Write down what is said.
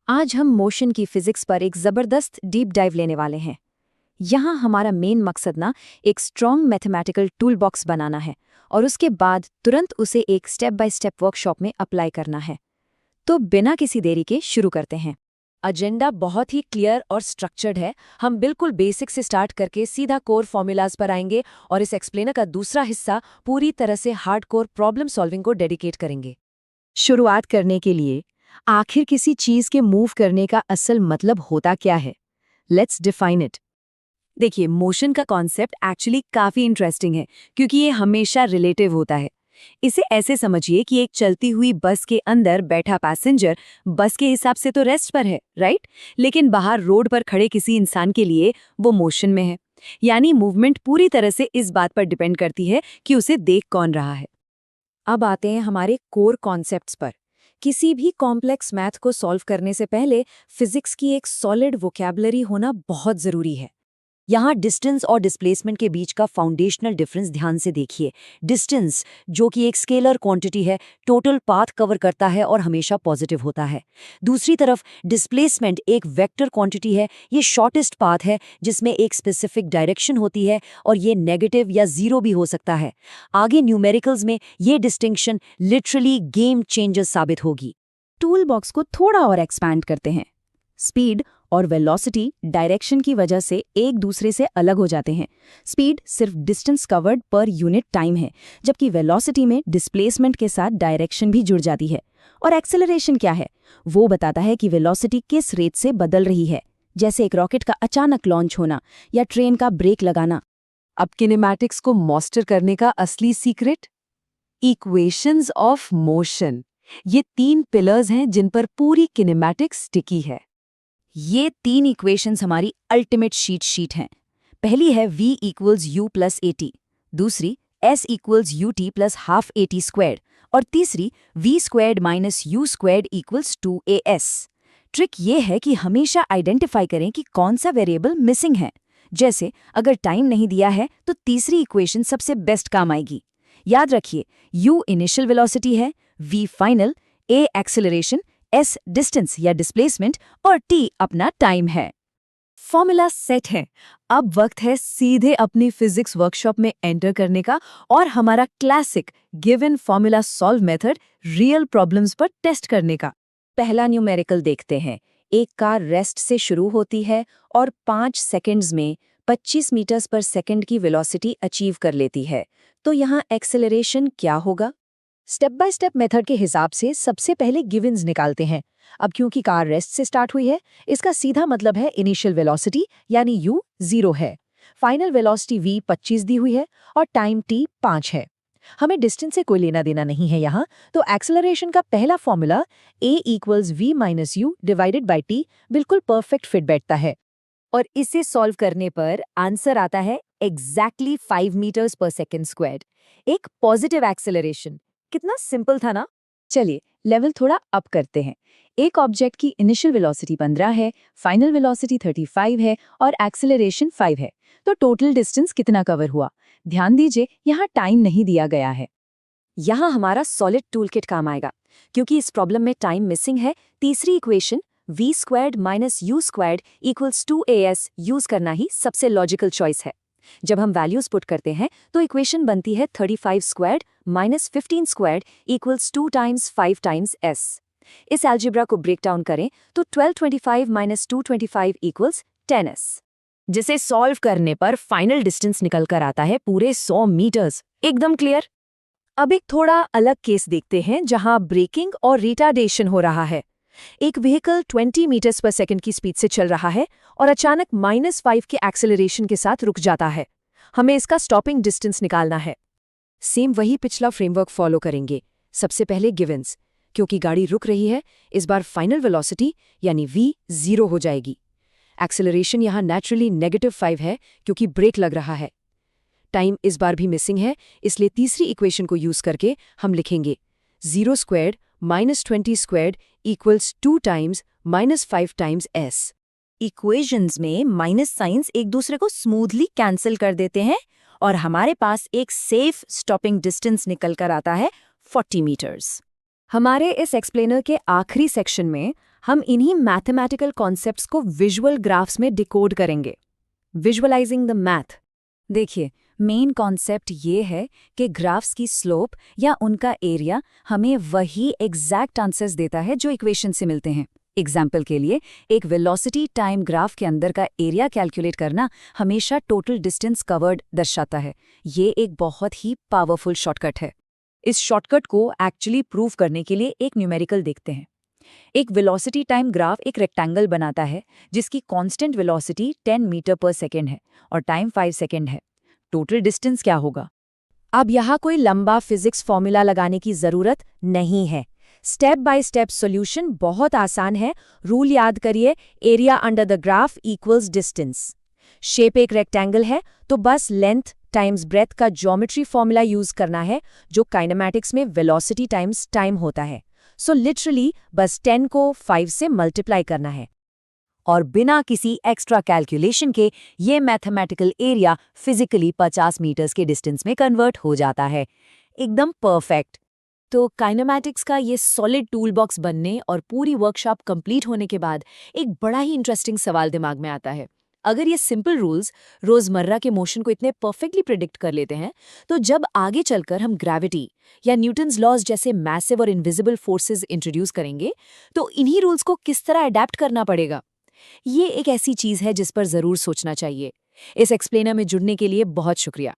आज हम मोशन की फिजिक्स पर एक जबरदस्त डीप डाइव लेने वाले हैं। यहाँ हमारा मेन मकसद ना एक स्ट्रॉन्ग मैथमेटिकल टूल बॉक्स बनाना है और उसके बाद तुरंत उसे एक स्टेप बाय स्टेप वर्कशॉप में अप्लाई करना है। तो बिना किसी देरी के शुरू करते हैं। एजेंडा बहुत ही क्लियर और स्ट्रक्चर्ड है। हम बिल्कुल बेसिक से स्टार्ट करके सीधा कोर फॉर्मूलाज पर आएंगे और इस एक्सप्लेनर का दूसरा हिस्सा पूरी तरह से हार्डकोर प्रॉब्लम सॉल्विंग को डेडिकेट करेंगे। शुरुआत करने के लिए आखिर किसी चीज के मूव करने का असल मतलब होता क्या है? Let's define it. देखिए, मोशन का कॉन्सेप्ट एक्चुअली काफी इंटरेस्टिंग है क्योंकि ये हमेशा रिलेटिव होता है। इसे ऐसे समझिए कि एक चलती हुई बस के अंदर बैठा पैसेंजर बस के हिसाब से तो रेस्ट पर है, राइट? लेकिन बाहर रोड पर खड़े किसी इंसान के लिए वो मोशन में है। यानी मूवमेंट पूरी तरह से इस बात पर डिपेंड करती है कि उसे देख कौन रहा है। अब आते हैं हमारे कोर कॉन्सेप्ट्स पर। किसी भी कॉम्प्लेक्स मैथ को सॉल्व करने से पहले फिजिक्स की एक सॉलिड वोकैबुलरी होना बहुत जरूरी है। यहाँ डिस्टेंस और डिस्प्लेसमेंट के बीच का फाउंडेशनल डिफरेंस ध्यान से देखिए। डिस्टेंस, जो कि एक स्केलर क्वांटिटी है, टोटल पाथ कवर करता है और हमेशा पॉजिटिव होता है। दूसरी तरफ डिस्प्लेसमेंट एक वेक्टर क्वांटिटी है। ये शॉर्टेस्ट पाथ है जिसमें एक स्पेसिफिक डायरेक्शन होती है और ये नेगेटिव या जीरो भी हो सकता है। आगे न्यूमेरिकल्स में ये डिस्टिंक्शन लिटरली गेम चेंजर साबित होगी। टूल बॉक्स को थोड़ा और एक्सपैंड करते हैं। स्पीड और वेलोसिटी डायरेक्शन की वजह से एक दूसरे से अलग हो जाते हैं। स्पीड सिर्फ distance covered per unit time है, जबकि वेलोसिटी में डिस्प्लेसमेंट के साथ डायरेक्शन भी जुड़ जाती है। और एक्सेलरेशन क्या है? वो बताता है कि वेलोसिटी किस रेट से बदल रही है, जैसे एक रॉकेट का अचानक लॉन्च होना या ट्रेन का ब्रेक लगाना। अब किनेमैटिक्स को मास्टर करने का असली सीक्रेट, इक्वेशंस ऑफ मोशन। ये 3 पिलर्स हैं जिन पर पूरी किनेमैटिक्स टिकी है। ये 3 इक्वेशंस हमारी अल्टीमेट शीट हैं। पहली है v equals u plus at, दूसरी s equals ut plus half at squared और तीसरी v squared minus u squared equals 2as। Trick ये है कि हमेशा आइडेंटिफाई करें कि कौन सा वेरिएबल मिसिंग है। जैसे अगर टाइम नहीं दिया है तो तीसरी इक्वेशन सबसे बेस्ट काम आएगी। याद रखिए, u इनिशियल वेलोसिटी है, v final, a acceleration, s distance या डिस्प्लेसमेंट और t अपना टाइम है। फॉर्मूला सेट है। अब वक्त है सीधे अपनी फिजिक्स वर्कशॉप में एंटर करने का और हमारा classic given formula solve method real problems पर टेस्ट करने का। पहला न्यूमेरिकल देखते हैं। एक कार रेस्ट से शुरू होती है और 5 सेकंड्स में 25 मीटर्स पर सेकंड की वेलोसिटी अचीव कर लेती है। तो यहाँ एक्सेलरेशन क्या होगा? स्टेप बाय स्टेप मेथड के हिसाब से सबसे पहले गिवन्स निकालते हैं। अब क्योंकि कार रेस्ट से स्टार्ट हुई है, इसका सीधा मतलब है इनिशियल वेलोसिटी यानी u 0 है, फाइनल वेलोसिटी v 25 दी हुई है और टाइम t 5 है। हमें डिस्टेंस से कोई लेना देना नहीं है यहाँ, तो एक्सेलरेशन का पहला formula a equals v minus you divided by t बिल्कुल परफेक्ट फिट बैठता है। और इसे सॉल्व करने पर आंसर आता है एग्जैक्टली 5 मीटर्स पर सेकेंड स्क्वायर्ड, एक पॉजिटिव एक्सेलरेशन। कितना सिंपल था ना? चलिए लेवल थोड़ा अप करते हैं। एक ऑब्जेक्ट की इनिशियल वेलोसिटी 15 है, फाइनल वेलोसिटी 35 है और एक्सेलरेशन 5 है। तो टोटल डिस्टेंस कितना कवर हुआ? ध्यान दीजिए, यहाँ टाइम नहीं दिया गया है। यहाँ हमारा सॉलिड टूलकिट काम आएगा। क्योंकि इस प्रॉब्लम में टाइम मिसिंग है, तीसरी equation v squared minus you squared equals 2as use करना ही सबसे लॉजिकल चॉइस है। जब हम वैल्यूज पुट करते हैं तो इक्वेशन बनती है 35 squared minus 15 squared equals 2 times 5 times s। इस अलजेब्रा को ब्रेक डाउन करें तो 1225 माइनस 225 इक्वल्स 10s, जिसे सॉल्व करने पर फाइनल डिस्टेंस निकल कर आता है पूरे 100 मीटर्स। एकदम क्लियर। अब एक थोड़ा अलग केस देखते हैं जहां ब्रेकिंग और रिटार्डेशन हो रहा है। एक व्हीकल 20 मीटर्स पर सेकंड की स्पीड से चल रहा है और अचानक -5 के एक्सेलरेशन के साथ रुक जाता है। हमें इसका स्टॉपिंग डिस्टेंस निकालना है। सेम वही पिछला फ्रेमवर्क फॉलो करेंगे। सबसे पहले गिवन्स, क्योंकि गाड़ी रुक रही है, इस बार फाइनल वेलोसिटी यानी v 0 हो जाएगी। एक्सेलरेशन यहाँ नेचुरली -5 है क्योंकि ब्रेक लग रहा है। टाइम इस बार भी मिसिंग है, इसलिए तीसरी इक्वेशन को यूज करके हम लिखेंगे 0 squared minus 20 squared equals 2 times minus 5 times s। Equations में माइनस साइंस एक दूसरे को स्मूथली कैंसिल कर देते हैं और हमारे पास एक सेफ स्टॉपिंग डिस्टेंस निकल कर आता है 40 मीटर्स। हमारे इस एक्सप्लेनर के आखिरी सेक्शन में हम इन्हीं मैथमेटिकल कॉन्सेप्ट्स को विजुअल ग्राफ्स में डिकोड करेंगे। Visualising the math. देखिए, मेन कॉन्सेप्ट ये है कि ग्राफ्स की स्लोप या उनका एरिया हमें वही एग्जैक्ट आंसर्स देता है जो इक्वेशन से मिलते हैं। एग्जाम्पल के लिए, एक वेलोसिटी टाइम ग्राफ के अंदर का एरिया कैलकुलेट करना हमेशा टोटल डिस्टेंस कवर्ड दर्शाता है। ये एक बहुत ही पावरफुल शॉर्टकट है। इस शॉर्टकट को एक्चुअली प्रूव करने के लिए एक न्यूमेरिकल देखते हैं। एक वेलोसिटी टाइम ग्राफ एक रेक्टेंगल बनाता है जिसकी कांस्टेंट वेलोसिटी 10 मीटर पर सेकेंड है और टाइम 5 सेकेंड है। टोटल डिस्टेंस क्या होगा? अब यहाँ कोई लंबा फिजिक्स फॉर्मूला लगाने की जरूरत नहीं है। स्टेप बाय स्टेप सॉल्यूशन बहुत आसान है। रूल याद करिए, area under the graph equals distance. Shape एक रेक्टेंगल है तो बस लेंथ टाइम्स ब्रेथ का ज्योमेट्री फॉर्मूला यूज करना है जो काइनेमैटिक्स में वेलोसिटी टाइम्स टाइम होता है। सो लिटरली बस 10 को 5 से मल्टीप्लाई करना है और बिना किसी एक्स्ट्रा कैलकुलेशन के ये मैथमेटिकल एरिया फिजिकली 50 मीटर्स के डिस्टेंस में कन्वर्ट हो जाता है। एकदम परफेक्ट। तो काइनेमैटिक्स का ये सॉलिड टूल बॉक्स बनने और पूरी वर्कशॉप कंप्लीट होने के बाद एक बड़ा ही इंटरेस्टिंग सवाल दिमाग में आता है। अगर ये सिंपल रूल्स रोजमर्रा के मोशन को इतने परफेक्टली प्रिडिक्ट कर लेते हैं, तो जब आगे चलकर हम ग्रेविटी या न्यूटन्स लॉज जैसे मैसिव और इनविजिबल फोर्सेस इंट्रोड्यूस करेंगे, तो इन्हीं रूल्स को किस तरह अडेप्ट करना पड़ेगा? ये एक ऐसी चीज है जिस पर जरूर सोचना चाहिए। इस एक्सप्लेनर में जुड़ने के लिए बहुत शुक्रिया।